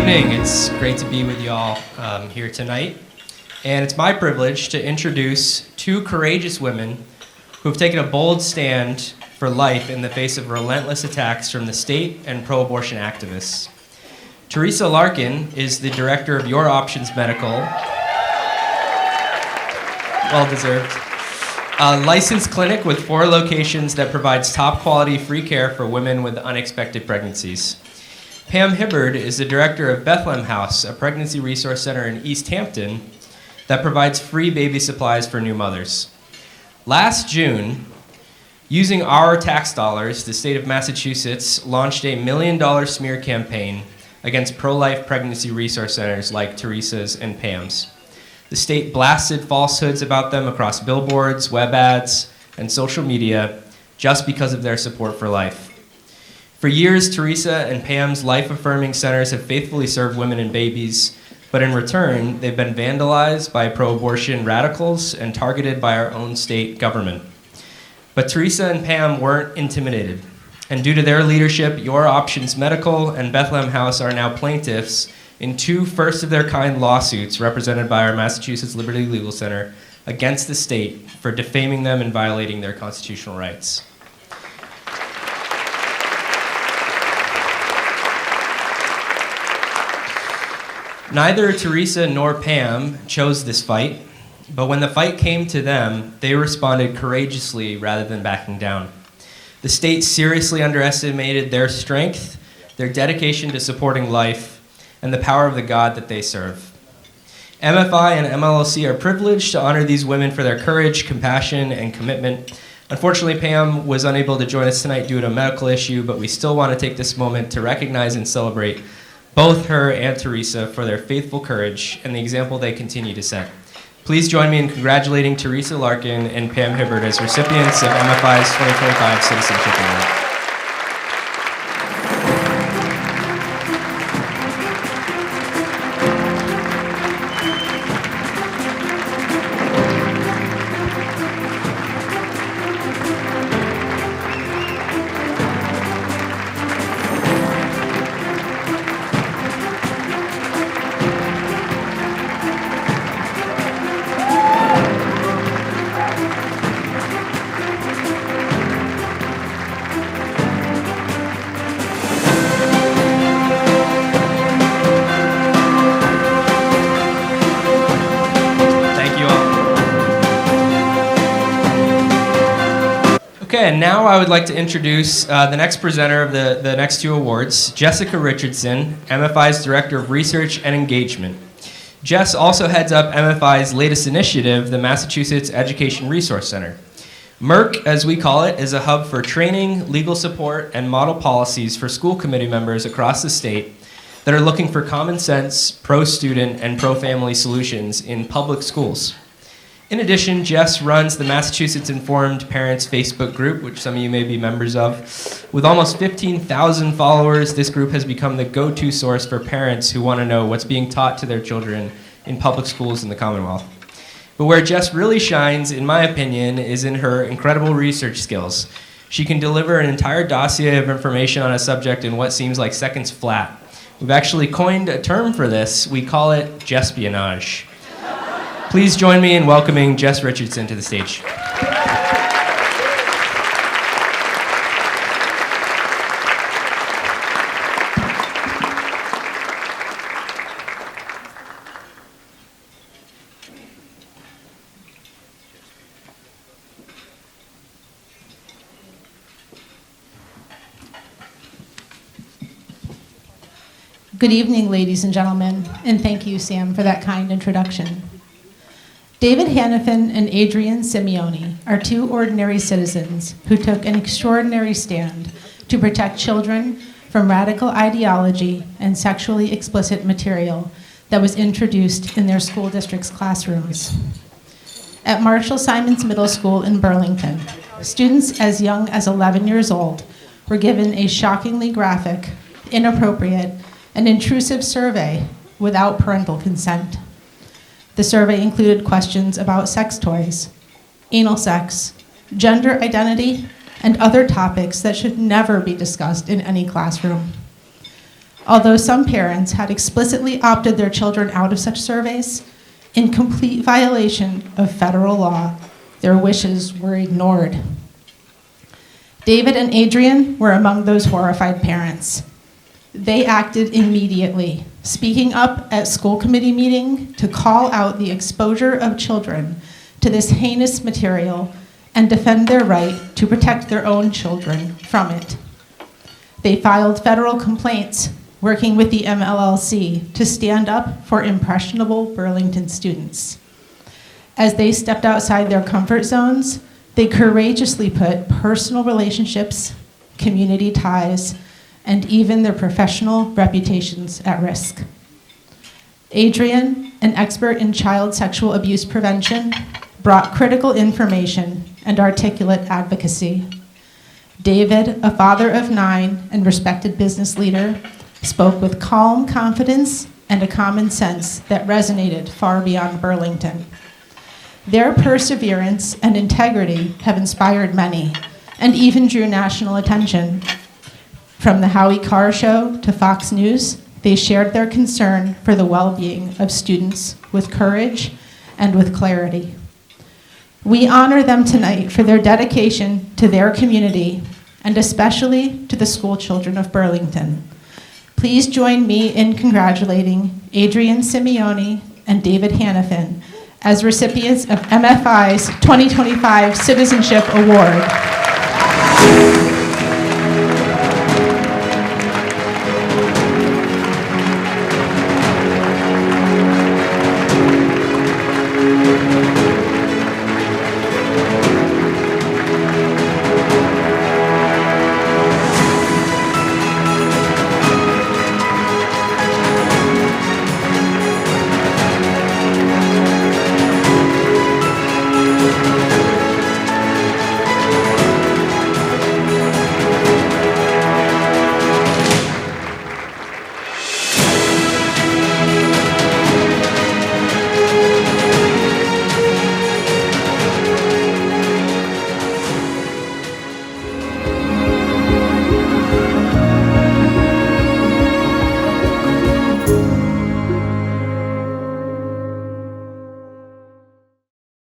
evening. It's great to be with you all here tonight. And it's my privilege to introduce two courageous women who have taken a bold stand for life in the face of relentless attacks from the state and pro-abortion activists. Teresa Larkin is the director of Your Options Medical, well-deserved, a licensed clinic with 4 locations that provides top-quality free care for women with unexpected pregnancies. Pam Hibbard is the director of Bethlehem House, a pregnancy resource center in East Hampton that provides free baby supplies for new mothers. Last June, using our tax dollars, the state of Massachusetts launched a $1 million smear campaign against pro-life pregnancy resource centers like Teresa's and Pam's. The state blasted falsehoods about them across billboards, web ads, and social media just because of their support for life. For years, Teresa and Pam's life-affirming centers have faithfully served women and babies, but in return, they've been vandalized by pro-abortion radicals and targeted by our own state government. But Teresa and Pam weren't intimidated, and due to their leadership, Your Options Medical and Bethlehem House are now plaintiffs in 2 first-of-their-kind lawsuits represented by our Massachusetts Liberty Legal Center against the state for defaming them and violating their constitutional rights. Neither Teresa nor Pam chose this fight, but when the fight came to them, they responded courageously rather than backing down. The state seriously underestimated their strength, their dedication to supporting life, and the power of the God that they serve. MFI and MLLC are privileged to honor these women for their courage, compassion, and commitment. Unfortunately, Pam was unable to join us tonight due to a medical issue, but we still want to take this moment to recognize and celebrate both her and Teresa for their faithful courage and the example they continue to set. Please join me in congratulating Teresa Larkin and Pam Hibbard as recipients of MFI's 2025 Citizenship Award. Okay, and now I would like to introduce the next presenter of the next 2 awards, Jessica Richardson, MFI's Director of Research and Engagement. Jess also heads up MFI's latest initiative, the Massachusetts Education Resource Center. MERC, as we call it, is a hub for training, legal support, and model policies for school committee members across the state that are looking for common sense, pro-student, and pro-family solutions in public schools. In addition, Jess runs the Massachusetts Informed Parents Facebook group, which some of you may be members of. With almost 15,000 followers, this group has become the go-to source for parents who want to know what's being taught to their children in public schools in the Commonwealth. But where Jess really shines, in my opinion, is in her incredible research skills. She can deliver an entire dossier of information on a subject in what seems like seconds flat. We've actually coined a term for this. We call it Jespionage. Please join me in welcoming Jess Richardson to the stage. Good evening, ladies and gentlemen, and thank you, Sam, for that kind introduction. David Hanafin and Adrianne Simeone are 2 ordinary citizens who took an extraordinary stand to protect children from radical ideology and sexually explicit material that was introduced in their school district's classrooms. At Marshall Simons Middle School in Burlington, students as young as 11 years old were given a shockingly graphic, inappropriate, and intrusive survey without parental consent. The survey included questions about sex toys, anal sex, gender identity, and other topics that should never be discussed in any classroom. Although some parents had explicitly opted their children out of such surveys, in complete violation of federal law, their wishes were ignored. David and Adrianne were among those horrified parents. They acted immediately, speaking up at school committee meeting to call out the exposure of children to this heinous material and defend their right to protect their own children from it. They filed federal complaints, working with the MLLC to stand up for impressionable Burlington students. As they stepped outside their comfort zones, they courageously put personal relationships, community ties, and even their professional reputations at risk. Adrianne, an expert in child sexual abuse prevention, brought critical information and articulate advocacy. David, a father of 9 and respected business leader, spoke with calm confidence and a common sense that resonated far beyond Burlington. Their perseverance and integrity have inspired many and even drew national attention. From the Howie Carr Show to Fox News, they shared their concern for the well-being of students with courage and with clarity. We honor them tonight for their dedication to their community and especially to the school children of Burlington. Please join me in congratulating Adrianne Simeone and David Hanafin as recipients of MFI's 2025 Citizenship Award.